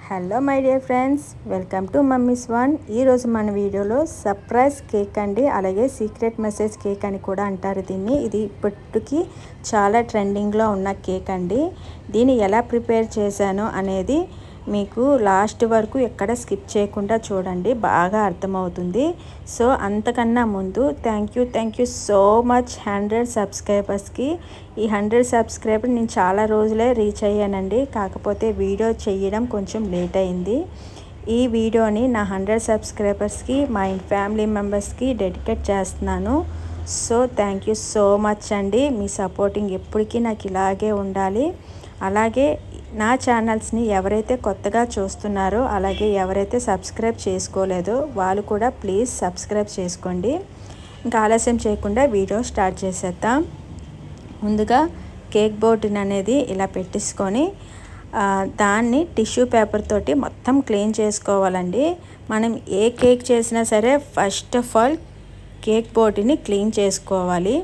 Hello my dear friends, welcome to mummies one. ఈరోజు మన వీడియోలో సర్ప్రైజ్ కేక్ అండి, అలాగే సీక్రెట్ మెసేజ్ కేక్ అని కూడా అంటారు దీన్ని. ఇది ఇప్పటికి చాలా ట్రెండింగ్లో ఉన్న కేక్ అండి. దీన్ని ఎలా ప్రిపేర్ చేశానో అనేది మీకు లాస్ట్ వరకు ఎక్కడ స్కిప్ చేయకుండా చూడండి, బాగా అర్థమవుతుంది. సో అంతకన్నా ముందు థ్యాంక్ యూ సో మచ్ 100 సబ్స్క్రైబర్స్కి. ఈ 100 సబ్స్క్రైబర్ నేను చాలా రోజులే రీచ్ అయ్యానండి, కాకపోతే వీడియో చేయడం కొంచెం లేట్ అయింది. ఈ వీడియోని నా 100 సబ్స్క్రైబర్స్కి, మా ఫ్యామిలీ మెంబర్స్కి డెడికేట్ చేస్తున్నాను. So thank you so much అండి. మీ సపోర్టింగ్ ఎప్పటికీ నాకు ఇలాగే ఉండాలి. అలాగే నా ఛానల్స్ని ఎవరైతే కొత్తగా చూస్తున్నారో, అలాగే ఎవరైతే సబ్స్క్రైబ్ చేసుకోలేదో వాళ్ళు కూడా ప్లీజ్ సబ్స్క్రైబ్ చేసుకోండి. ఇంకా ఆలస్యం చేయకుండా వీడియో స్టార్ట్ చేసేద్దాం. ముందుగా కేక్ బోర్డుని అనేది ఇలా పెట్టేసుకొని దాన్ని టిష్యూ పేపర్ తోటి మొత్తం క్లీన్ చేసుకోవాలండి. మనం ఏ కేక్ చేసినా సరే ఫస్ట్ ఆఫ్ ఆల్ కేక్ బోర్డుని క్లీన్ చేసుకోవాలి.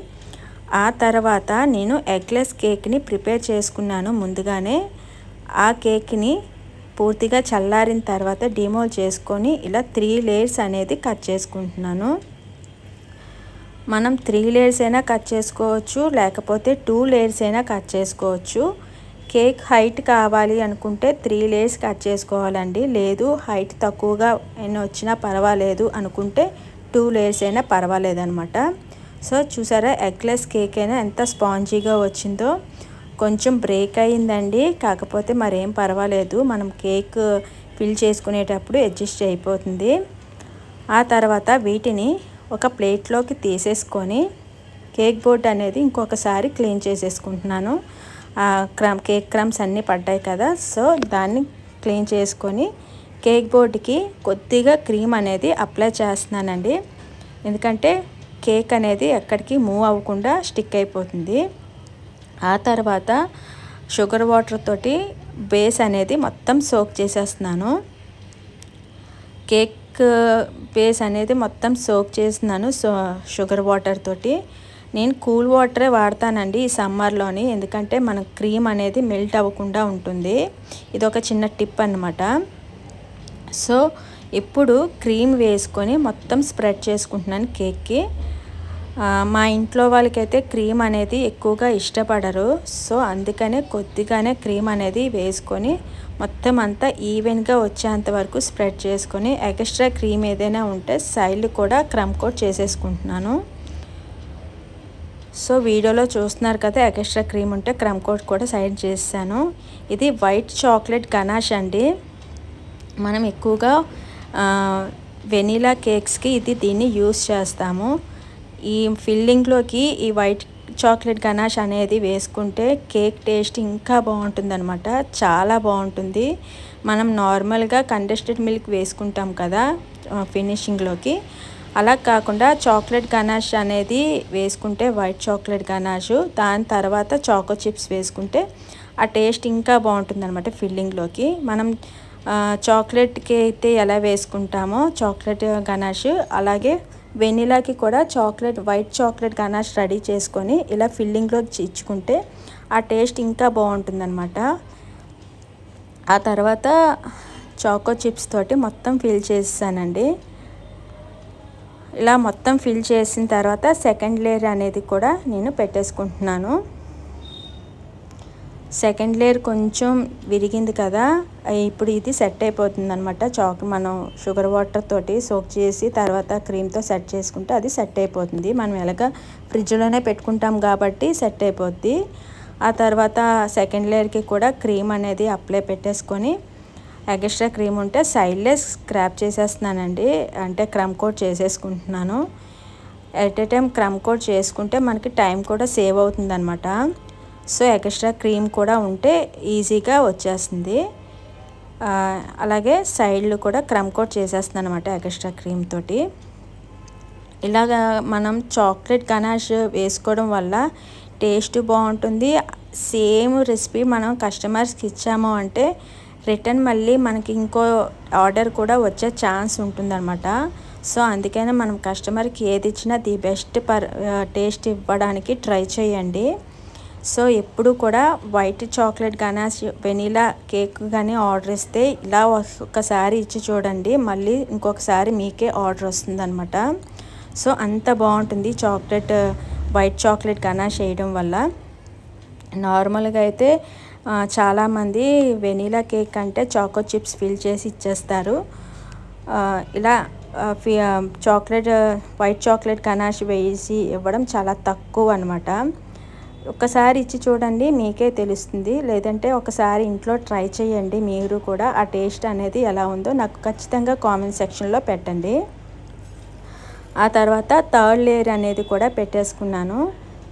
ఆ తర్వాత నేను ఎగ్లెస్ కేక్ని ప్రిపేర్ చేసుకున్నాను ముందుగానే. ఆ కేక్ని పూర్తిగా చల్లారిన తర్వాత డిమోల్ చేసుకొని ఇలా 3 లేయర్స్ అనేది కట్ చేసుకుంటున్నాను. మనం 3 లేయర్స్ అయినా కట్ చేసుకోవచ్చు, లేకపోతే 2 లేయర్స్ అయినా కట్ చేసుకోవచ్చు. కేక్ హైట్ కావాలి అనుకుంటే 3 లేయర్స్ కట్ చేసుకోవాలండి. లేదు హైట్ తక్కువగా అయినా వచ్చినా పర్వాలేదు అనుకుంటే 2 లేయర్స్ అయినా పర్వాలేదన్నమాట. సో చూసారా, ఎగ్లెస్ కేక్ అయినా ఎంత స్పాంజీగా వచ్చిందో. కొంచెం బ్రేక్ అయిందండి, కాకపోతే మరేం పర్వాలేదు, మనం కేక్ ఫిల్ చేసుకునేటప్పుడు అడ్జస్ట్ అయిపోతుంది. ఆ తర్వాత వీటిని ఒక ప్లేట్లోకి తీసేసుకొని కేక్ బోర్డ్ అనేది ఇంకొకసారి క్లీన్ చేసేసుకుంటున్నాను. కేక్ క్రమ్స్ అన్నీ పడ్డాయి కదా, సో దాన్ని క్లీన్ చేసుకొని కేక్ బోర్డ్కి కొద్దిగా క్రీమ్ అనేది అప్లై చేస్తున్నానండి. ఎందుకంటే కేక్ అనేది ఎక్కడికి మూవ్ అవ్వకుండా స్టిక్ అయిపోతుంది. ఆ తర్వాత షుగర్ వాటర్ తోటి బేస్ అనేది మొత్తం సోక్ చేసేస్తున్నాను. కేక్ బేస్ అనేది మొత్తం సోక్ చేస్తున్నాను షుగర్ వాటర్ తోటి. నేను కూల్ వాటరే వాడతానండి ఈ సమ్మర్లోని, ఎందుకంటే మన క్రీమ్ అనేది మెల్ట్ అవ్వకుండా ఉంటుంది. ఇది ఒక చిన్న టిప్ అన్నమాట. సో ఇప్పుడు క్రీమ్ వేసుకొని మొత్తం స్ప్రెడ్ చేసుకుంటున్నాను కేక్కి. మా ఇంట్లో వాళ్ళకైతే క్రీమ్ అనేది ఎక్కువగా ఇష్టపడరు, సో అందుకనే కొద్దిగానే క్రీమ్ అనేది వేసుకొని మొత్తం అంతా ఈవెన్గా వచ్చేంత వరకు స్ప్రెడ్ చేసుకొని ఎక్స్ట్రా క్రీమ్ ఏదైనా ఉంటే సైడ్ కూడా క్రమ్ కోట్ చేసేసుకుంటున్నాను. సో వీడియోలో చూస్తున్నారు కదా, ఎక్స్ట్రా క్రీమ్ ఉంటే క్రమ్ కోట్ కూడా సైడ్ చేసాను. ఇది వైట్ చాక్లెట్ గనాష్ అండి. మనం ఎక్కువగా వెనీలా కేక్స్కి దీన్ని యూస్ చేస్తాము. ఈ ఫిల్లింగ్లోకి ఈ వైట్ చాక్లెట్ గనాష్ అనేది వేసుకుంటే కేక్ టేస్ట్ ఇంకా బాగుంటుందన్నమాట, చాలా బాగుంటుంది. మనం నార్మల్గా కండెన్స్డ్ మిల్క్ వేసుకుంటాం కదా ఫినిషింగ్లోకి, అలా కాకుండా చాక్లెట్ గనాష్ అనేది వేసుకుంటే వైట్ చాక్లెట్ గనాష్, దాని తర్వాత చాకో చిప్స్ వేసుకుంటే ఆ టేస్ట్ ఇంకా బాగుంటుందన్నమాట ఫిల్లింగ్లోకి. మనం చాక్లెట్కి అయితే ఎలా వేసుకుంటామో చాక్లెట్ గనాష్, అలాగే వెనీలాకి కూడా వైట్ చాక్లెట్ గనాష్ రెడీ చేసుకొని ఇలా ఫిల్లింగ్లో ఇచ్చుకుంటే ఆ టేస్ట్ ఇంకా బాగుంటుందన్నమాట. ఆ తర్వాత చాకో చిప్స్ తోటి మొత్తం ఫిల్ చేసానండి. ఇలా మొత్తం ఫిల్ చేసిన తర్వాత సెకండ్ లేయర్ అనేది కూడా నేను పెట్టేసుకుంటున్నాను. సెకండ్ లేయర్ కొంచెం విరిగింది కదా, ఇప్పుడు ఇది సెట్ అయిపోతుంది అనమాట. మనం షుగర్ వాటర్ తోటి సోక్ చేసి తర్వాత క్రీమ్తో సెట్ చేసుకుంటే అది సెట్ అయిపోతుంది. మనం ఎలాగ ఫ్రిడ్జ్లోనే పెట్టుకుంటాం కాబట్టి సెట్ అయిపోద్ది. ఆ తర్వాత సెకండ్ లేయర్కి కూడా క్రీమ్ అనేది అప్లై పెట్టేసుకొని ఎక్స్ట్రా క్రీమ్ ఉంటే సైడ్లే స్క్రాప్ చేసేస్తున్నానండి, అంటే క్రమ్ కోట్ చేసేసుకుంటున్నాను. At a time crumb coat చేసుకుంటే మనకి టైం కూడా సేవ్ అవుతుంది అనమాట. సో ఎక్స్ట్రా క్రీమ్ కూడా ఉంటే ఈజీగా వచ్చేస్తుంది. అలాగే సైడ్లు కూడా క్రమ్ కోట్ చేసేస్తున్నాను అనమాట ఎక్స్ట్రా క్రీమ్ తోటి. ఇలాగా మనం చాక్లెట్ గనాష్ వేసుకోవడం వల్ల టేస్ట్ బాగుంటుంది. సేమ్ రెసిపీ మనం కస్టమర్స్కి ఇచ్చాము అంటే రిటర్న్ మళ్ళీ మనకి ఇంకో ఆర్డర్ కూడా వచ్చే ఛాన్స్ ఉంటుందన్నమాట. సో అందుకనే మనం కస్టమర్కి ఏది ఇచ్చినా ది బెస్ట్ టేస్ట్ ఇవ్వడానికి ట్రై చేయండి. సో ఎప్పుడు కూడా white chocolate ganache vanilla cake కానీ ఆర్డర్ ఇస్తే ఇలా ఒకసారి ఇచ్చి చూడండి, మళ్ళీ ఇంకొకసారి మీకే ఆర్డర్ వస్తుందన్నమాట. సో అంత బాగుంటుంది వైట్ చాక్లెట్ గనాష్ వేయడం వల్ల. నార్మల్గా అయితే చాలామంది వెనీలా కేక్ అంటే చాకో చిప్స్ ఫిల్ చేసి ఇచ్చేస్తారు. ఇలా వైట్ చాక్లెట్ గనాష్ వేసి ఇవ్వడం చాలా తక్కువ అనమాట. ఒకసారి ఇచ్చి చూడండి, మీకే తెలుస్తుంది. లేదంటే ఒకసారి ఇంట్లో ట్రై చేయండి మీరు కూడా. ఆ టేస్ట్ అనేది ఎలా ఉందో నాకు ఖచ్చితంగా కామెంట్ సెక్షన్లో పెట్టండి. ఆ తర్వాత థర్డ్ లేయర్ అనేది కూడా పెట్టేసుకున్నాను.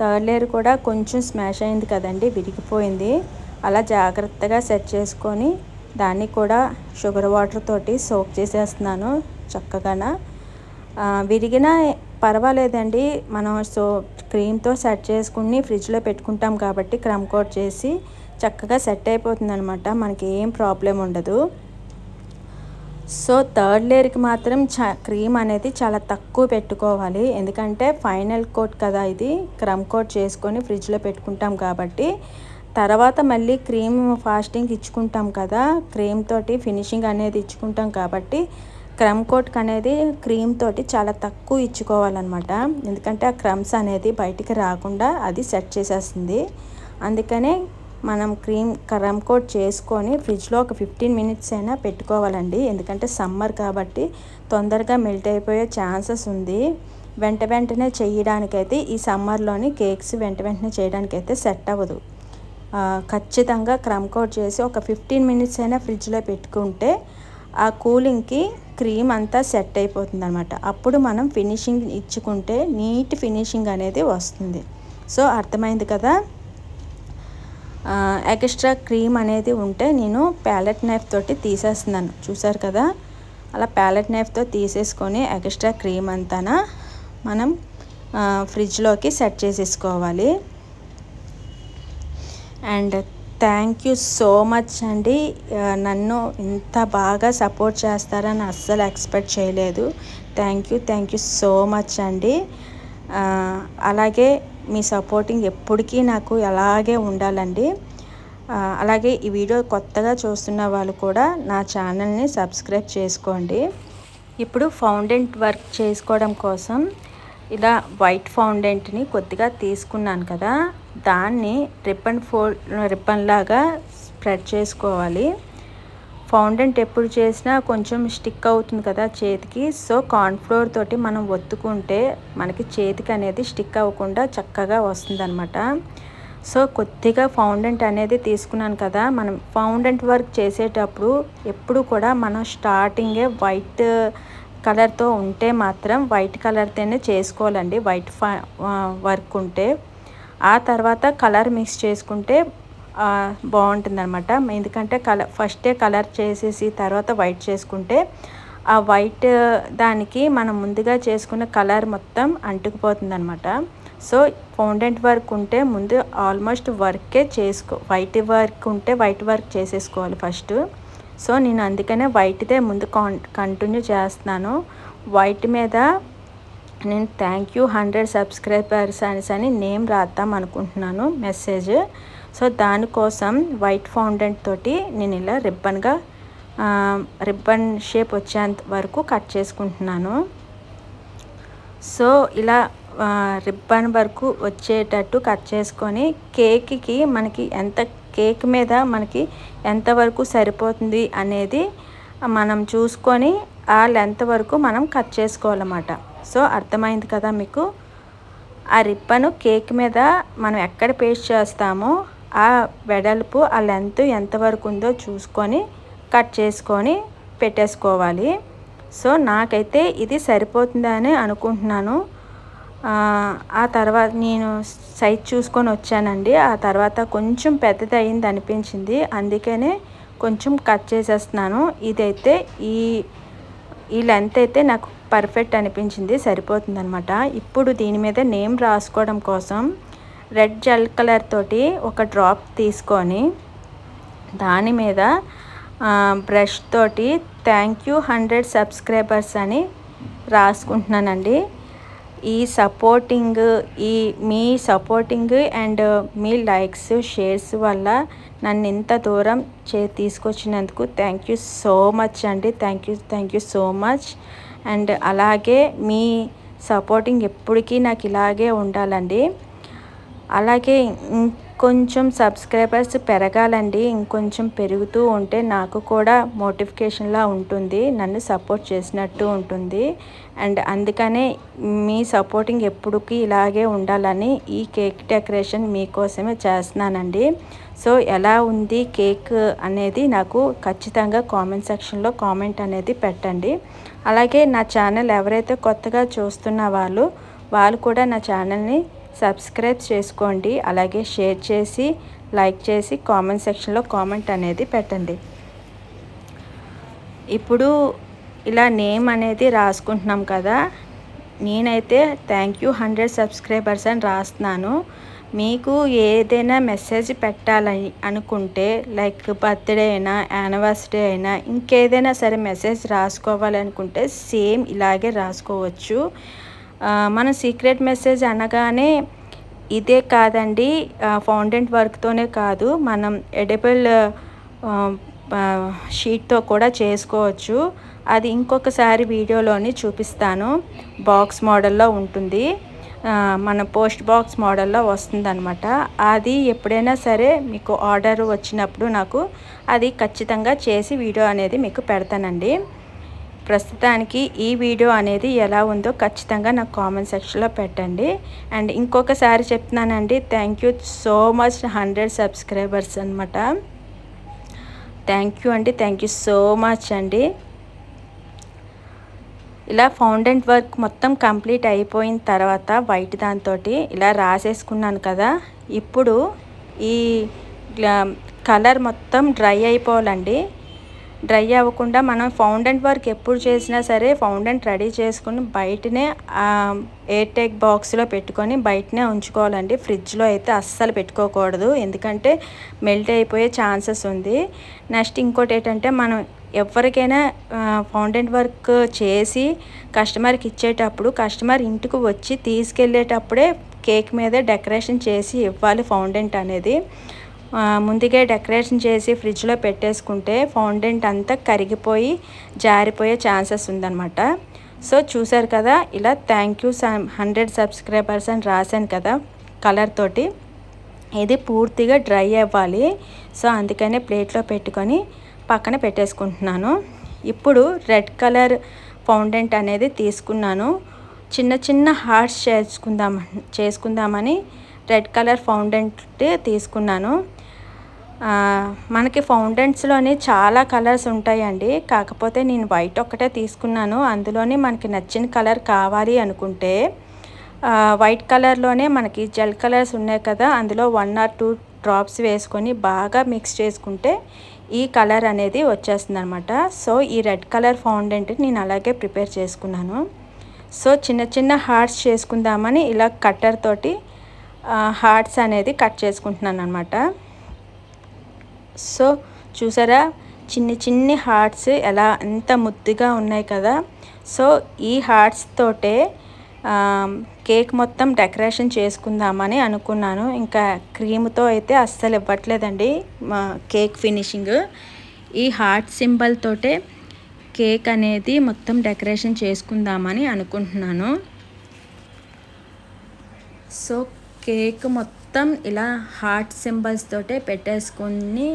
థర్డ్ లేయర్ కూడా కొంచెం స్మాష్ అయింది కదండి, విరిగిపోయింది. అలా జాగ్రత్తగా సెట్ చేసుకొని దాన్ని కూడా షుగర్ వాటర్ తోటి సోక్ చేసేస్తున్నాను చక్కగా. విరిగినా పర్వాలేదండి, మనం క్రీమ్తో సెట్ చేసుకుని ఫ్రిడ్జ్లో పెట్టుకుంటాం కాబట్టి క్రమ్ కోట్ చేసి చక్కగా సెట్ అయిపోతుంది అనమాట, మనకి ఏం ప్రాబ్లం ఉండదు. సో థర్డ్ లేయర్కి మాత్రం క్రీమ్ అనేది చాలా తక్కువ పెట్టుకోవాలి, ఎందుకంటే ఫైనల్ కోట్ కదా ఇది. క్రమ్ కోట్ చేసుకొని ఫ్రిడ్జ్లో పెట్టుకుంటాం కాబట్టి తర్వాత మళ్ళీ క్రీమ్ ఫాస్టింగ్ ఇచ్చుకుంటాం కదా, క్రీమ్ తోటి ఫినిషింగ్ అనేది ఇచ్చుకుంటాం కాబట్టి క్రమ్ కోట్కి అనేది క్రీమ్ తోటి చాలా తక్కువ ఇచ్చుకోవాలన్నమాట. ఎందుకంటే ఆ క్రమ్స్ అనేది బయటికి రాకుండా అది సెట్ చేసేస్తుంది. అందుకనే మనం క్రమ్ కోట్ చేసుకొని ఫ్రిడ్జ్లో ఒక 15 మినిట్స్ అయినా పెట్టుకోవాలండి. ఎందుకంటే సమ్మర్ కాబట్టి తొందరగా మెల్ట్ అయిపోయే ఛాన్సెస్ ఉంది. వెంటనే చేయడానికైతే ఈ సమ్మర్లోని కేక్స్ వెంటనే చేయడానికైతే సెట్ అవ్వదు. ఖచ్చితంగా క్రమ్ కోట్ చేసి ఒక 15 మినిట్స్ అయినా ఫ్రిడ్జ్లో పెట్టుకుంటే ఆ కూలింగ్కి క్రీమ్ అంతా సెట్ అయిపోతుంది అనమాట. అప్పుడు మనం ఫినిషింగ్ ఇచ్చుకుంటే నీట్ ఫినిషింగ్ అనేది వస్తుంది. సో అర్థమైంది కదా. ఎక్స్ట్రా క్రీమ్ అనేది ఉంటే నేను ప్యాలెట్ నైఫ్ తోటి తీసేస్తున్నాను, చూసారు కదా. అలా ప్యాలెట్ నైఫ్తో తీసేసుకొని ఎక్స్ట్రా క్రీమ్ అంతా మనం ఫ్రిడ్జ్లోకి సెట్ చేసేసుకోవాలి. And thank you so much అండి, నన్ను ఇంత బాగా సపోర్ట్ చేస్తారని అస్సలు ఎక్స్పెక్ట్ చేయలేదు. థ్యాంక్ యూ సో మచ్ అండి. అలాగే మీ సపోర్టింగ్ ఎప్పటికీ నాకు అలాగే ఉండాలండి. అలాగే ఈ వీడియో కొత్తగా చూస్తున్న వాళ్ళు కూడా నా ఛానల్ని సబ్స్క్రైబ్ చేసుకోండి. ఇప్పుడు ఫౌండెంట్ వర్క్ చేసుకోవడం కోసం ఇలా వైట్ ఫౌండెంట్ని కొద్దిగా తీసుకున్నాను కదా, దాన్ని రిబ్బన్ లాగా స్ప్రెడ్ చేసుకోవాలి. ఫౌండెంట్ ఎప్పుడు చేసినా కొంచెం స్టిక్ అవుతుంది కదా చేతికి. సో కార్న్ఫ్లోర్ తోటి మనం ఒత్తుకుంటే మనకి చేతికి అనేది స్టిక్ అవ్వకుండా చక్కగా వస్తుందన్నమాట. సో కొద్దిగా ఫౌండెంట్ అనేది తీసుకున్నాను కదా. మనం ఫౌండెంట్ వర్క్ చేసేటప్పుడు ఎప్పుడు కూడా మనం స్టార్టింగే వైట్ కలర్తో ఉంటే మాత్రం వైట్ కలర్తోనే చేసుకోవాలండి, వైట్ వర్క్ ఉంటే. ఆ తర్వాత కలర్ మిక్స్ చేసుకుంటే బాగుంటుందన్నమాట. ఎందుకంటే ఫస్టే కలర్ చేసేసి తర్వాత వైట్ చేసుకుంటే ఆ వైట్ దానికి మనం ముందుగా చేసుకున్న కలర్ మొత్తం అంటుకుపోతుంది అనమాట. సో ఫౌండెంట్ వర్క్ ఉంటే ముందు ఆల్మోస్ట్ వైట్ వర్క్ ఉంటే వైట్ వర్క్ చేసేసుకోవాలి ఫస్ట్. సో నేను అందుకనే వైట్దే ముందు కంటిన్యూ చేస్తున్నాను. వైట్ మీద నేను థ్యాంక్ యూ 100 సబ్స్క్రైబర్స్ అని నేమ్ రాద్దాం అనుకుంటున్నాను మెసేజ్. సో దానికోసం వైట్ ఫౌండెంట్ తోటి నేను ఇలా రిబ్బన్ షేప్ వచ్చేంత వరకు కట్ చేసుకుంటున్నాను. సో ఇలా రిబ్బన్ వరకు వచ్చేటట్టు కట్ చేసుకొని కేక్కి మనకి కేక్ మీద మనకి ఎంతవరకు సరిపోతుంది అనేది మనం చూసుకొని ఆ లెంత్ వరకు మనం కట్ చేసుకోవాలన్నమాట. సో అర్థమైంది కదా మీకు. ఆ రిబ్బను కేక్ మీద మనం ఎక్కడ పేస్ట్ చేస్తామో ఆ వెడల్పు ఆ లెంత్ ఎంతవరకు ఉందో చూసుకొని కట్ చేసుకొని పెట్టేసుకోవాలి. సో నాకైతే ఇది సరిపోతుందని అనుకుంటున్నాను. ఆ తర్వాత నేను సైజ్ చూసుకొని వచ్చానండి. ఆ తర్వాత కొంచెం పెద్దది అయింది అనిపించింది, అందుకనే కొంచెం కట్ చేసేస్తున్నాను. ఇదైతే ఈ లెంత్ అయితే నాకు పర్ఫెక్ట్ అనిపించింది, సరిపోతుందన్నమాట. ఇప్పుడు దీని మీద నేమ్ రాసుకోవడం కోసం రెడ్ జెల్ కలర్ తోటి ఒక డ్రాప్ తీసుకొని దాని మీద బ్రష్ తోటి థ్యాంక్ యూ 100 సబ్స్క్రైబర్స్ అని రాసుకుంటున్నానండి. ఈ supporting me supporting and me likes shares వల్ల నన్ను ఇంత దూరం తీసుకొచ్చినందుకు థ్యాంక్ యూ సో మచ్ అండి. Thank you so much. And అలాగే మీ సపోర్టింగ్ ఎప్పటికీ నాకు ఇలాగే ఉండాలండి. అలాగే ఇంకొంచెం సబ్స్క్రైబర్స్ పెరగాలండి. ఇంకొంచెం పెరుగుతూ ఉంటే నాకు కూడా మోటిఫికేషన్లా ఉంటుంది, నన్ను సపోర్ట్ చేసినట్టు ఉంటుంది. అండ్ అందుకనే మీ సపోర్టింగ్ ఎప్పటికీ ఇలాగే ఉండాలని ఈ కేక్ డెకరేషన్ మీకోసమే చేస్తున్నానండి. సో ఎలా ఉంది కేక్ అనేది నాకు ఖచ్చితంగా కామెంట్ సెక్షన్లో కామెంట్ అనేది పెట్టండి. అలాగే నా ఛానల్ ఎవరైతే కొత్తగా చూస్తున్న వాళ్ళు కూడా నా ఛానల్ని సబ్స్క్రైబ్ చేసుకోండి. అలాగే షేర్ చేసి లైక్ చేసి కామెంట్ సెక్షన్లో కామెంట్ అనేది పెట్టండి. ఇప్పుడు ఇలా నేమ్ అనేది రాసుకుంటున్నాం కదా, నేనైతే థ్యాంక్ యూ 100 సబ్స్క్రైబర్స్ అని రాస్తున్నాను. మీకు ఏదైనా మెసేజ్ పెట్టాలని అనుకుంటే లైక్ బర్త్డే అయినా యానివర్సరీ అయినా ఇంకేదైనా సరే మెసేజ్ రాసుకోవాలనుకుంటే సేమ్ ఇలాగే రాసుకోవచ్చు. మనం సీక్రెట్ మెసేజ్ అనగానే ఇదే కాదండి, ఫౌండెంట్ వర్క్తోనే కాదు, మనం ఎడిబుల్ షీట్తో కూడా చేసుకోవచ్చు. అది ఇంకొకసారి వీడియోలోని చూపిస్తాను. బాక్స్ మోడల్లో ఉంటుంది, మన పోస్ట్ బాక్స్ మోడల్లో వస్తుందన్నమాట. అది ఎప్పుడైనా సరే మీకు ఆర్డర్ వచ్చినప్పుడు నాకు అది ఖచ్చితంగా చేసి వీడియో అనేది మీకు పెడతానండి. ప్రస్తుతానికి ఈ వీడియో అనేది ఎలా ఉందో ఖచ్చితంగా నాకు కామెంట్ సెక్షన్లో పెట్టండి. అండ్ ఇంకొకసారి చెప్తున్నానండి, thank you so much 100 subscribers అనమాట. థ్యాంక్ యూ అండి, థ్యాంక్ యూ సో మచ్ అండి. ఇలా ఫౌండెంట్ వర్క్ మొత్తం కంప్లీట్ అయిపోయిన తర్వాత వైట్ దాంతో ఇలా రాసేసుకున్నాను కదా. ఇప్పుడు ఈ కలర్ మొత్తం డ్రై అయిపోవాలండి. డ్రై అవ్వకుండా మనం ఫౌండెంట్ వర్క్ ఎప్పుడు చేసినా సరే ఫౌండెంట్ రెడీ చేసుకుని బయటనే ఎయిర్ టైట్ బాక్స్లో పెట్టుకొని బయటనే ఉంచుకోవాలండి. ఫ్రిడ్జ్లో అయితే అస్సలు పెట్టుకోకూడదు, ఎందుకంటే మెల్ట్ అయిపోయే ఛాన్సెస్ ఉంది. నెక్స్ట్ ఇంకోటి ఏంటంటే, మనం ఎవరికైనా ఫౌండెంట్ వర్క్ చేసి కస్టమర్కి ఇచ్చేటప్పుడు కస్టమర్ ఇంటికి వచ్చి తీసుకెళ్ళేటప్పుడే కేక్ మీద డెకరేషన్ చేసి ఇవ్వాలి ఫౌండెంట్ అనేది. ముందుగా డెకరేషన్ చేసి ఫ్రిడ్జ్లో పెట్టేసుకుంటే ఫౌండెంట్ అంతా కరిగిపోయి జారిపోయే ఛాన్సెస్ ఉందన్నమాట. సో చూసారు కదా, ఇలా థ్యాంక్ యూ 100 సబ్స్క్రైబర్స్ అని రాశాను కదా కలర్ తోటి. ఇది పూర్తిగా డ్రై అవ్వాలి. సో అందుకనే ప్లేట్లో పెట్టుకొని పక్కన పెట్టేసుకుంటున్నాను. ఇప్పుడు రెడ్ కలర్ ఫౌండెంట్ అనేది తీసుకున్నాను. చిన్న చిన్న హార్ట్స్ చేసుకుందామని రెడ్ కలర్ ఫౌండెంట్ తీసుకున్నాను. మనకి ఫౌండెంట్స్లోని చాలా కలర్స్ ఉంటాయండి, కాకపోతే నేను వైట్ ఒక్కటే తీసుకున్నాను. అందులోనే మనకి నచ్చిన కలర్ కావాలి అనుకుంటే వైట్ కలర్లోనే మనకి జెల్ కలర్స్ ఉన్నాయి కదా, అందులో 1 or 2 డ్రాప్స్ వేసుకొని బాగా మిక్స్ చేసుకుంటే ఈ కలర్ అనేది వచ్చేస్తుంది అనమాట. సో ఈ రెడ్ కలర్ ఫౌండెంట్ నేను అలాగే ప్రిపేర్ చేసుకున్నాను. సో చిన్న చిన్న హార్ట్స్ చేసుకుందామని ఇలా కట్టర్ తోటి హార్ట్స్ అనేది కట్ చేసుకుంటున్నాను అనమాట. సో చూసారా, చిన్ని హార్ట్స్ ఎలా ఎంత ముద్దుగా ఉన్నాయి కదా. సో ఈ హార్ట్స్ తోటే కేక్ మొత్తం డెకరేషన్ చేసుకుందామని అనుకున్నాను. ఇంకా క్రీమ్తో అయితే అస్సలు ఇవ్వట్లేదండి మా కేక్ ఫినిషింగ్. ఈ హార్ట్ సింబల్ తోటే కేక్ అనేది మొత్తం డెకరేషన్ చేసుకుందామని అనుకుంటున్నాను. సో కేక్ మొత్తం ఇలా హార్ట్ సింబల్స్ తోటే పెట్టేసుకొని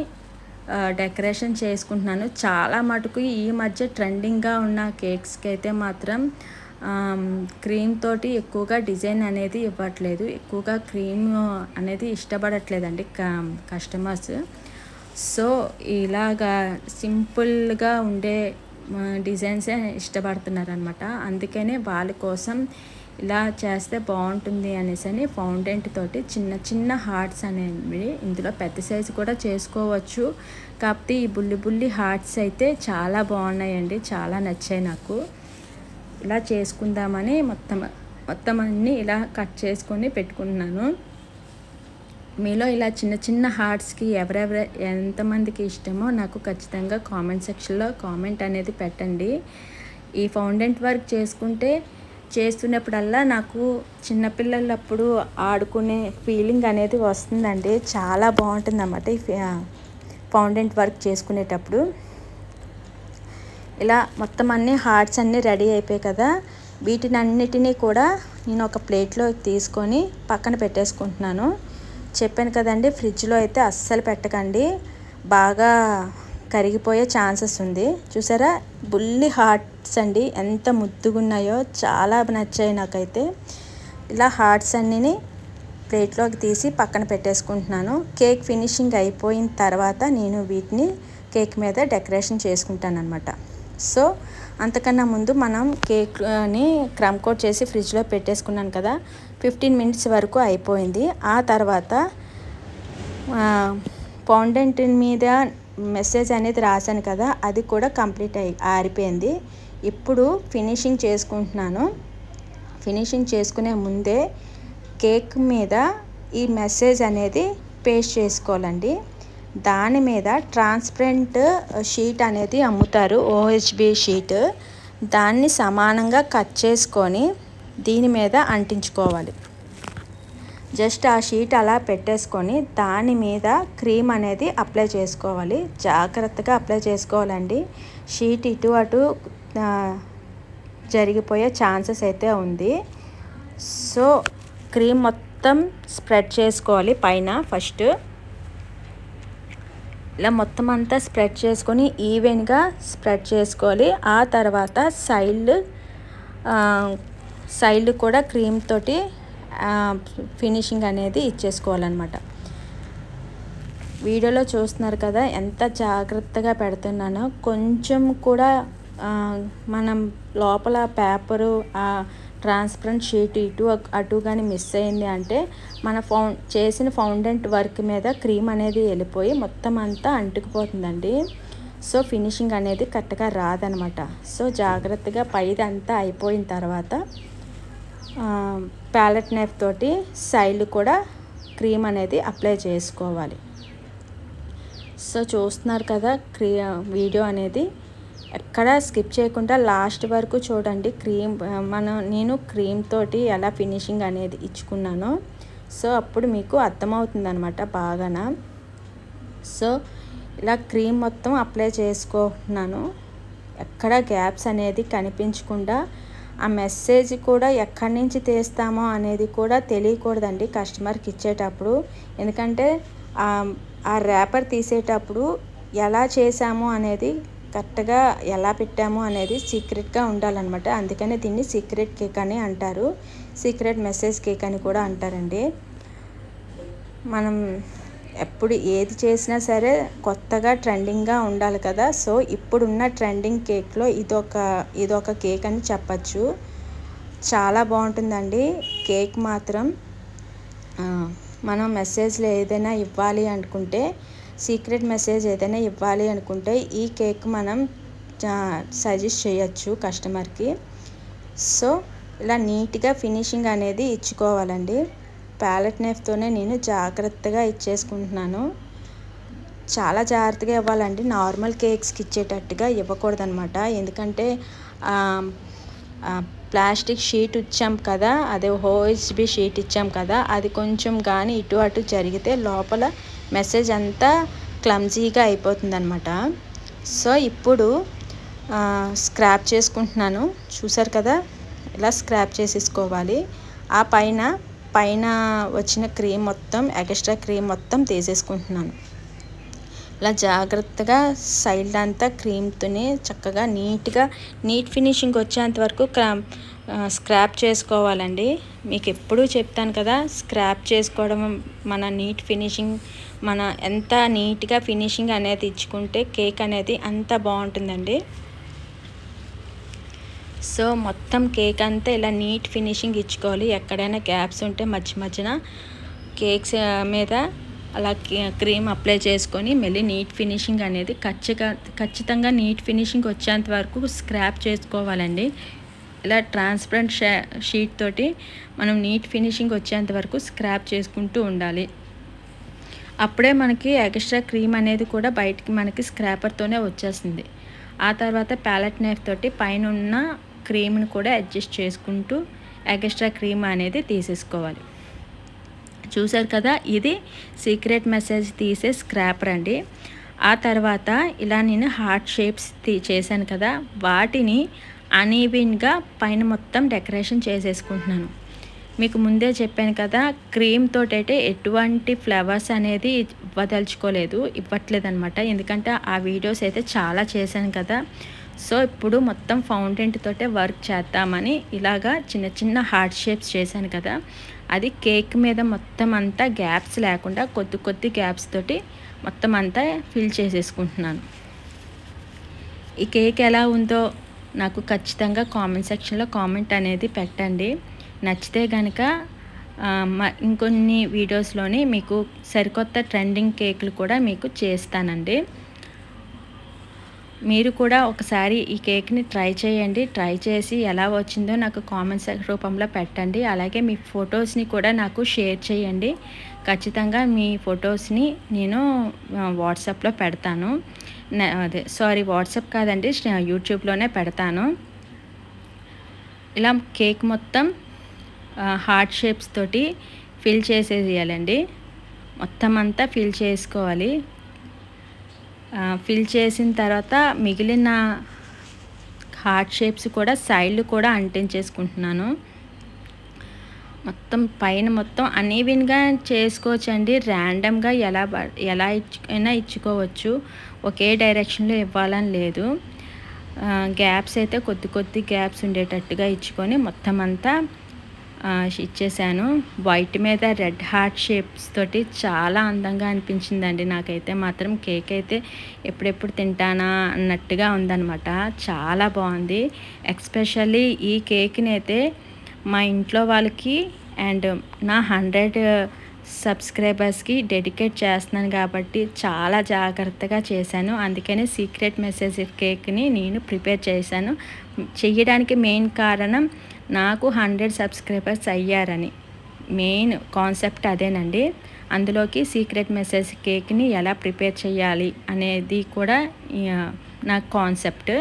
డెకరేషన్ చేసుకుంటున్నాను. చాలా మటుకు ఈ మధ్య ట్రెండింగ్గా ఉన్న కేక్స్కి అయితే మాత్రం క్రీమ్ తోటి ఎక్కువగా డిజైన్ అనేది ఇవ్వట్లేదు, ఎక్కువగా క్రీమ్ అనేది ఇష్టపడట్లేదండి కస్టమర్స్. సో ఇలాగా సింపుల్గా ఉండే డిజైన్సే ఇష్టపడుతున్నారు అనమాట. అందుకనే వాళ్ళ కోసం ఇలా చేస్తే బాగుంటుంది అనేసి ఫౌండెంట్ తోటి చిన్న చిన్న హార్ట్స్ అనేవి, ఇందులో పెద్ద సైజు కూడా చేసుకోవచ్చు, కాకపోతే ఈ బుల్లి హార్ట్స్ అయితే చాలా బాగున్నాయండి, చాలా నచ్చాయి నాకు. ఇలా చేసుకుందామని మొత్తం అన్నీ ఇలా కట్ చేసుకొని పెట్టుకుంటున్నాను. మీలో ఇలా చిన్న హార్ట్స్కి ఎంతమందికి ఇష్టమో నాకు ఖచ్చితంగా కామెంట్ సెక్షన్లో కామెంట్ అనేది పెట్టండి. ఈ ఫౌండెంట్ వర్క్ చేసుకుంటే చేస్తున్నప్పుడల్లా నాకు చిన్నపిల్లలప్పుడు ఆడుకునే ఫీలింగ్ అనేది వస్తుందండి. చాలా బాగుంటుంది అన్నమాట ఈ ఫౌండెంట్ వర్క్ చేసుకునేటప్పుడు. ఇలా మొత్తం అన్ని హార్ట్స్ అన్నీ రెడీ అయిపోయాయి కదా, వీటిని అన్నిటినీ కూడా నేను ఒక ప్లేట్లో తీసుకొని పక్కన పెట్టేసుకుంటున్నాను. చెప్పాను కదండి, ఫ్రిడ్జ్లో అయితే అస్సలు పెట్టకండి, బాగా కరిగిపోయే ఛాన్సెస్ ఉంది. చూసారా బుల్లి హార్ట్స్ అండి, ఎంత ముద్దుగా ఉన్నాయో, చాలా నచ్చాయి నాకైతే. ఇలా హార్ట్స్ అన్నీ ప్లేట్లోకి తీసి పక్కన పెట్టేసుకుంటున్నాను. కేక్ ఫినిషింగ్ అయిపోయిన తర్వాత నేను వీటిని కేక్ మీద డెకరేషన్ చేసుకుంటాను అనమాట. సో అంతకన్నా ముందు మనం కేక్ని క్రమ్ కోట్ చేసి ఫ్రిడ్జ్లో పెట్టేసుకున్నాను కదా, 15 మినిట్స్ వరకు అయిపోయింది. ఆ తర్వాత ఫౌండెంట్ మీద మెసేజ్ అనేది రాశాను కదా, అది కూడా కంప్లీట్ ఆరిపోయింది. ఇప్పుడు ఫినిషింగ్ చేసుకుంటున్నాను. ఫినిషింగ్ చేసుకునే ముందే కేక్ మీద ఈ మెసేజ్ అనేది పేస్ట్ చేసుకోవాలండి. దాని మీద ట్రాన్స్పరెంట్ షీట్ అనేది అమ్ముతారు, OHB షీట్. దాన్ని సమానంగా కట్ చేసుకొని దీని మీద అంటించుకోవాలి. జస్ట్ ఆ షీట్ అలా పెట్టేసుకొని దాని మీద క్రీమ్ అనేది అప్లై చేసుకోవాలి. జాగ్రత్తగా అప్లై చేసుకోవాలండి, షీట్ ఇటు అటు జరిగిపోయే ఛాన్సెస్ అయితే ఉంది. సో క్రీమ్ మొత్తం స్ప్రెడ్ చేసుకోవాలి పైన. ఫస్ట్ ఇలా మొత్తం అంతా స్ప్రెడ్ చేసుకొని ఈవెన్గా స్ప్రెడ్ చేసుకోవాలి. ఆ తర్వాత సైడ్ కూడా క్రీమ్ తోటి ఫినిషింగ్ అనేది ఇచ్చేసుకోవాలన్నమాట. వీడియోలో చూస్తున్నారు కదా ఎంత జాగ్రత్తగా పెడుతున్నానో. కొంచెం కూడా మనం లోపల పేపరు ట్రాన్స్పరెంట్ షీట్ ఇటు అటు కానీ మిస్ అయింది అంటే మన చేసిన ఫౌండెంట్ వర్క్ మీద క్రీమ్ అనేది వెళ్ళిపోయి మొత్తం అంతా అంటుకుపోతుందండి. సో ఫినిషింగ్ అనేది కరెక్ట్గా రాదనమాట. సో జాగ్రత్తగా పైదంతా అయిపోయిన తర్వాత ప్యాలెట్ నైఫ్ తోటి సైడ్ కూడా క్రీమ్ అనేది అప్లై చేసుకోవాలి. సో చూస్తున్నారు కదా వీడియో అనేది ఎక్కడ స్కిప్ చేయకుండా లాస్ట్ వరకు చూడండి. నేను క్రీమ్ తోటి ఎలా ఫినిషింగ్ అనేది ఇచ్చుకున్నానో, సో అప్పుడు మీకు అర్థమవుతుంది అనమాట బాగానా. సో ఇలా క్రీమ్ మొత్తం అప్లై చేసుకుంటున్నాను, ఎక్కడ గ్యాప్స్ అనేది కనిపించకుండా. ఆ మెసేజ్ కూడా ఎక్కడి నుంచి తీస్తామో అనేది కూడా తెలియకూడదండి కస్టమర్కి ఇచ్చేటప్పుడు. ఎందుకంటే ఆ ర్యాపర్ తీసేటప్పుడు ఎలా చేసామో అనేది, కరెక్ట్గా ఎలా పెట్టాము అనేది సీక్రెట్గా ఉండాలన్నమాట. అందుకనే దీన్ని సీక్రెట్ కేక్ అని అంటారు, సీక్రెట్ మెసేజ్ కేక్ అని కూడా అంటారండి. మనం ఎప్పుడు ఏది చేసినా సరే కొత్తగా ట్రెండింగ్గా ఉండాలి కదా. సో ఇప్పుడున్న ట్రెండింగ్ కేక్లో ఇదొక కేక్ అని చెప్పచ్చు. చాలా బాగుంటుందండి కేక్ మాత్రం. మనం మెసేజ్లో ఏదైనా ఇవ్వాలి అనుకుంటే, సీక్రెట్ మెసేజ్ ఏదైనా ఇవ్వాలి అనుకుంటే ఈ కేక్ మనం సజెస్ట్ చేయొచ్చు కస్టమర్కి. సో ఇలా నీట్గా ఫినిషింగ్ అనేది ఇచ్చుకోవాలండి. ప్యాలెట్ నైఫ్తోనే నేను జాగ్రత్తగా ఇచ్చేసుకుంటున్నాను. చాలా జాగ్రత్తగా ఇవ్వాలండి, నార్మల్ కేక్స్కి ఇచ్చేటట్టుగా ఇవ్వకూడదనమాట. ఎందుకంటే ప్లాస్టిక్ షీట్ ఇచ్చాం కదా, అదే OHB షీట్ ఇచ్చాం కదా, అది కొంచెం కానీ ఇటు అటు జరిగితే లోపల మెసేజ్ అంతా క్లమ్జీగా అయిపోతుందన్నమాట. సో ఇప్పుడు స్క్రాప్ చేసుకుంటున్నాను. చూసారు కదా, ఇలా స్క్రాప్ చేసేసుకోవాలి. ఆ పైన వచ్చిన క్రీమ్ మొత్తం, ఎక్స్ట్రా క్రీమ్ మొత్తం తీసేసుకుంటున్నాను. ఇలా జాగ్రత్తగా సైడ్ అంతా క్రీమ్తోనే చక్కగా నీట్ ఫినిషింగ్ వచ్చేంత వరకు స్క్రాప్ చేసుకోవాలండి. మీకు ఎప్పుడూ చెప్తాను కదా, స్క్రాప్ చేసుకోవడం మన నీట్ ఫినిషింగ్, మన ఎంత నీట్గా ఫినిషింగ్ అనేది ఇచ్చుకుంటే కేక్ అనేది అంత బాగుంటుందండి. సో మొత్తం కేక్ అంతా ఇలా నీట్ ఫినిషింగ్ ఇచ్చుకోవాలి. ఎక్కడైనా గ్యాప్స్ ఉంటే మధ్యన కేక్స్ మీద అలా క్రీమ్ అప్లై చేసుకొని మళ్ళీ నీట్ ఫినిషింగ్ అనేది ఖచ్చితంగా నీట్ ఫినిషింగ్ వచ్చేంత వరకు స్క్రాప్ చేసుకోవాలండి. ఇలా ట్రాన్స్పరెంట్ షీట్ తోటి మనం నీట్ ఫినిషింగ్ వచ్చేంత వరకు స్క్రాప్ చేసుకుంటూ ఉండాలి. అప్పుడే మనకి ఎక్స్ట్రా క్రీమ్ అనేది కూడా బయటికి మనకి స్క్రాపర్తోనే వచ్చేస్తుంది. ఆ తర్వాత ప్యాలెట్ నైఫ్ తోటి పైన ఉన్న క్రీమ్ని కూడా అడ్జస్ట్ చేసుకుంటూ ఎక్స్ట్రా క్రీమ్ అనేది తీసేసుకోవాలి. చూసారు కదా, ఇది సీక్రెట్ మెసేజ్ తీసే స్క్రాపర్ అండి. ఆ తర్వాత ఇలా నేను హార్ట్ షేప్స్ చేశాను కదా, వాటిని అనీవెన్గా పైన మొత్తం డెకరేషన్ చేసేసుకుంటున్నాను. మీకు ముందే చెప్పాను కదా, క్రీమ్ తోటైతే ఎటువంటి ఫ్లవర్స్ అనేది ఇవ్వట్లేదు అనమాట. ఎందుకంటే ఆ వీడియోస్ అయితే చాలా చేశాను కదా. సో ఇప్పుడు మొత్తం ఫౌంటైన్ తోటే వర్క్ చేద్దామని ఇలాగా చిన్న చిన్న హార్ట్ షేప్స్ చేశాను కదా, అది కేక్ మీద మొత్తం అంతా గ్యాప్స్ లేకుండా కొద్ది కొద్ది గ్యాప్స్ తోటి మొత్తం అంతా ఫిల్ చేసేసుకుంటున్నాను. ఈ కేక్ ఎలా ఉందో నాకు ఖచ్చితంగా కామెంట్ సెక్షన్లో కామెంట్ అనేది పెట్టండి. నచ్చితే కనుక ఇంకొన్ని వీడియోస్లోని మీకు సరికొత్త ట్రెండింగ్ కేకులు కూడా మీకు చేస్తానండి. మీరు కూడా ఒకసారి ఈ కేక్ని ట్రై చేయండి. ట్రై చేసి ఎలా వచ్చిందో నాకు కామెంట్స్ రూపంలో పెట్టండి. అలాగే మీ ఫొటోస్ని కూడా నాకు షేర్ చేయండి. ఖచ్చితంగా మీ ఫొటోస్ని నేను వాట్సాప్లో పెడతాను. వాట్సాప్ కాదండి, యూట్యూబ్లోనే పెడతాను. ఇలా కేక్ మొత్తం హార్ట్ షేప్స్ తోటి ఫిల్ చేసేయాలండి. మొత్తం అంతా ఫిల్ చేసుకోవాలి. ఫిల్ చేసిన తర్వాత మిగిలిన హార్ట్ షేప్స్ కూడా సైడ్లు కూడా అంటించేసుకుంటున్నాను. మొత్తం పైన మొత్తం అనీవెన్గా చేసుకోవచ్చండి. ర్యాండమ్గా ఎలా అయినా ఇచ్చుకోవచ్చు. ఒకే డైరెక్షన్లో ఇవ్వాలని లేదు. గ్యాప్స్ అయితే కొద్ది గ్యాప్స్ ఉండేటట్టుగా ఇచ్చుకొని మొత్తం అంతా ఇచ్చేసాను. వైట్ మీద రెడ్ హార్ట్ షేప్స్ తోటి చాలా అందంగా అనిపించిందండి. నాకైతే మాత్రం కేక్ అయితే ఎప్పుడెప్పుడు తింటానా అన్నట్టుగా ఉందన్నమాట. చాలా బాగుంది. ఎస్పెషల్లీ ఈ కేక్ని అయితే మా ఇంట్లో వాళ్ళకి అండ్ నా 100 సబ్స్క్రైబర్స్కి డెడికేట్ చేస్తున్నాను కాబట్టి చాలా జాగ్రత్తగా చేశాను. అందుకని సీక్రెట్ మెసేజ్ కేక్ని నేను ప్రిపేర్ చేశాను. చేయడానికి మెయిన్ కారణం నాకు 100 సబ్స్క్రైబర్స్ అయ్యారని. మెయిన్ కాన్సెప్ట్ అదేనండి. అందులోకి సీక్రెట్ మెసేజ్ కేక్ని ఎలా ప్రిపేర్ చేయాలి అనేది కూడా నా కాన్సెప్ట్.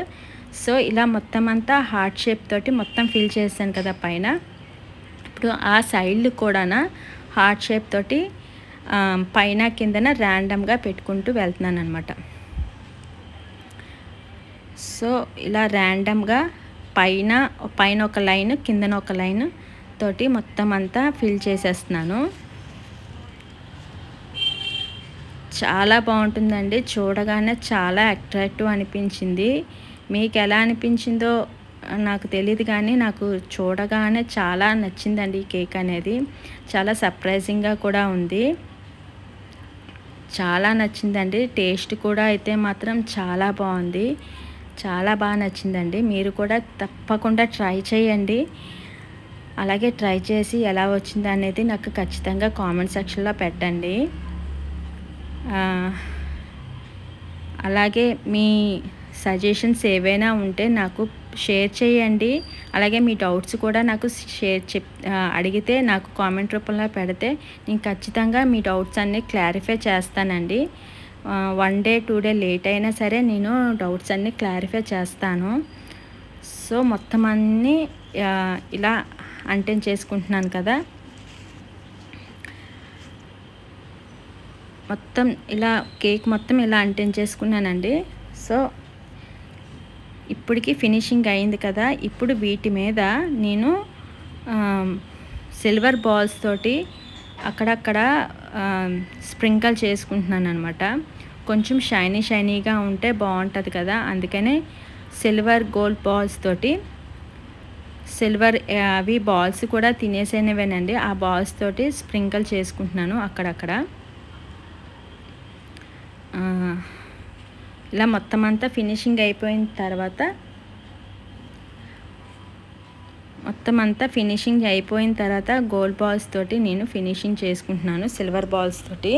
సో ఇలా మొత్తం అంతా హార్ట్ షేప్ తోటి మొత్తం ఫిల్ చేశాను కదా పైన. ఇప్పుడు ఆ సైడ్లు కూడా హార్ట్ షేప్ తోటి పైన కిందన ర్యాండమ్గా పెట్టుకుంటూ వెళ్తున్నాను అనమాట. సో ఇలా ర్యాండమ్గా పైన ఒక లైన్ కిందన ఒక లైన్ తోటి మొత్తం అంతా ఫిల్ చేసేస్తున్నాను. చాలా బాగుంటుందండి. చూడగానే చాలా అట్రాక్టివ్ అనిపించింది. మీకు ఎలా అనిపించిందో నాకు తెలియదు కానీ నాకు చూడగానే చాలా నచ్చిందండి ఈ కేక్ అనేది. చాలా సర్ప్రైజింగ్గా కూడా ఉంది. చాలా నచ్చిందండి. టేస్ట్ కూడా అయితే మాత్రం చాలా బాగుంది. చాలా బాగా నచ్చిందండి. మీరు కూడా తప్పకుండా ట్రై చేయండి. అలాగే ట్రై చేసి ఎలా వచ్చింది అనేది నాకు ఖచ్చితంగా కామెంట్ సెక్షన్లో పెట్టండి. అలాగే మీ సజెషన్స్ ఏవైనా ఉంటే నాకు షేర్ చేయండి. అలాగే మీ డౌట్స్ కూడా నాకు అడిగితే నాకు కామెంట్ రూపంలో పెడితే నేను ఖచ్చితంగా మీ డౌట్స్ అన్నీ క్లారిఫై చేస్తానండి. 1 డే 2 డే లేట్ అయినా సరే నేను డౌట్స్ అన్నీ క్లారిఫై చేస్తాను. సో మొత్తం అన్నీ ఇలా అంటించేసుకుంటున్నాను కదా. మొత్తం ఇలా కేక్ మొత్తం ఇలా అంటించేసుకున్నానండి. సో ఇప్పటికి ఫినిషింగ్ అయింది కదా. ఇప్పుడు వీటి మీద నేను సిల్వర్ బాల్స్ తోటి అక్కడక్కడ స్ప్రింకల్ చేసుకుంటున్నాను అనమాట. కొంచెం షైనీగా ఉంటే బాగుంటుంది కదా. అందుకనే సిల్వర్ గోల్డ్ బాల్స్ తోటి అవి బాల్స్ కూడా తినేసేనవేనండి. ఆ బాల్స్ తోటి స్ప్రింకల్ చేసుకుంటున్నాను అక్కడక్కడ. ఇలా మొత్తం అంతా ఫినిషింగ్ అయిపోయిన తర్వాత గోల్డ్ బాల్స్ తోటి నేను ఫినిషింగ్ చేసుకుంటున్నాను సిల్వర్ బాల్స్ తోటి.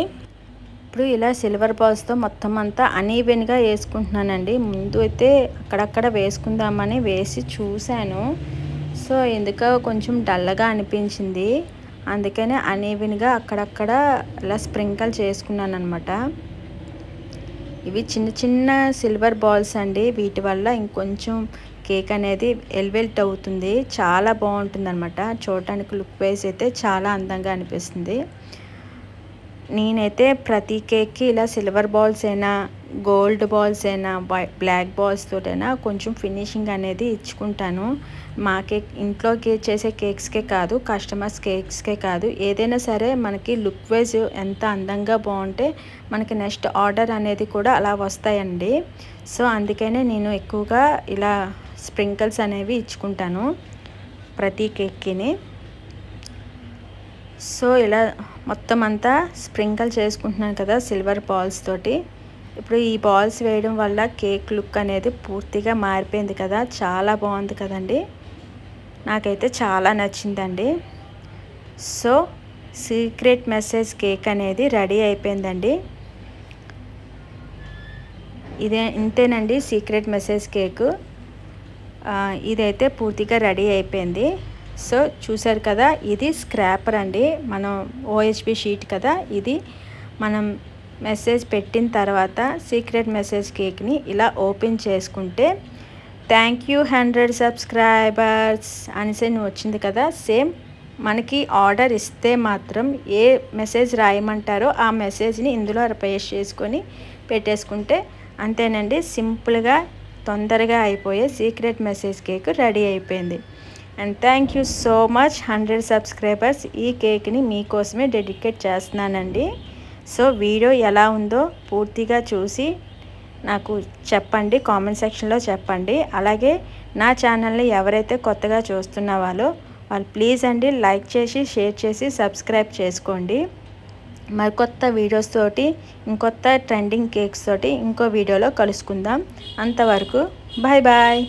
ఇప్పుడు ఇలా సిల్వర్ బాల్స్తో మొత్తం అంతా అనీవెన్గా వేసుకుంటున్నానండి. ముందు అయితే అక్కడక్కడ వేసుకుందామని వేసి చూశాను. సో ఎందుకో కొంచెం డల్గా అనిపించింది. అందుకనే అనీవెన్గా అక్కడక్కడ ఇలా స్ప్రింకల్ చేసుకున్నాను అనమాట. ఇవి చిన్న చిన్న సిల్వర్ బాల్స్ అండి. వీటి వల్ల ఇంకొంచెం కేక్ అనేది ఎలివేట్ అవుతుంది, చాలా బాగుంటుంది అనమాట. చూడటానికి లుక్ వైజ్ అయితే చాలా అందంగా అనిపిస్తుంది. నేనైతే ప్రతి కేక్కి ఇలా సిల్వర్ బాల్స్ అయినా, గోల్డ్ బాల్స్ అయినా, బ్లాక్ బాల్స్ తోటైనా కొంచెం ఫినిషింగ్ అనేది ఇచ్చుకుంటాను. మా కేక్ ఇంట్లో చేసే కేక్స్కే కాదు, కస్టమర్స్ కేక్స్కే కాదు, ఏదైనా సరే మనకి లుక్ వైజ్ ఎంత అందంగా బాగుంటే మనకి నెక్స్ట్ ఆర్డర్ అనేది కూడా అలా వస్తాయండి. సో అందుకనే నేను ఎక్కువగా ఇలా స్ప్రింకిల్స్ అనేవి ఇచ్చుకుంటాను ప్రతి కేక్కిని. సో ఇలా మొత్తం అంతా స్ప్రింకిల్ చేసుకుంటున్నాను కదా సిల్వర్ బాల్స్ తోటి. ఇప్పుడు ఈ బాల్స్ వేయడం వల్ల కేక్ లుక్ అనేది పూర్తిగా మారిపోయింది కదా, చాలా బాగుంది కదండి. నాకైతే చాలా నచ్చిందండి. సో సీక్రెట్ మెసేజ్ కేక్ అనేది రెడీ అయిపోయిందండి. ఇంతేనండి సీక్రెట్ మెసేజ్ కేక్. ఇదైతే పూర్తిగా రెడీ అయిపోయింది. సో చూసారు కదా, ఇది స్క్రాపర్ అండి, మనం OHP షీట్ కదా ఇది. మనం మెసేజ్ పెట్టిన తర్వాత సీక్రెట్ మెసేజ్ కేక్ని ఇలా ఓపెన్ చేసుకుంటే థ్యాంక్ యూ 100 సబ్స్క్రైబర్స్ అనేసి వచ్చింది కదా. సేమ్ మనకి ఆర్డర్ ఇస్తే మాత్రం ఏ మెసేజ్ రాయమంటారో ఆ మెసేజ్ని ఇందులో పేస్ట్ చేసుకొని పెట్టేసుకుంటే అంతేనండి, సింపుల్గా తొందరగా అయిపోయే సీక్రెట్ మెసేజ్ కేక్ రెడీ అయిపోయింది. And thank you so much 100 subscribers. ఈ కేక్ని మీకోసమే డెడికేట్ చేస్తున్నానండి. సో వీడియో ఎలా ఉందో పూర్తిగా చూసి నాకు చెప్పండి, కామెంట్ సెక్షన్లో చెప్పండి. అలాగే నా ఛానల్ని ఎవరైతే కొత్తగా చూస్తున్న వాళ్ళు ప్లీజ్ అండి లైక్ చేసి, షేర్ చేసి, సబ్స్క్రైబ్ చేసుకోండి. మరి కొత్త వీడియోస్ తోటి, ఇంకొత్త ట్రెండింగ్ కేక్స్ తోటి ఇంకో వీడియోలో కలుసుకుందాం. అంతవరకు బాయ్ బాయ్.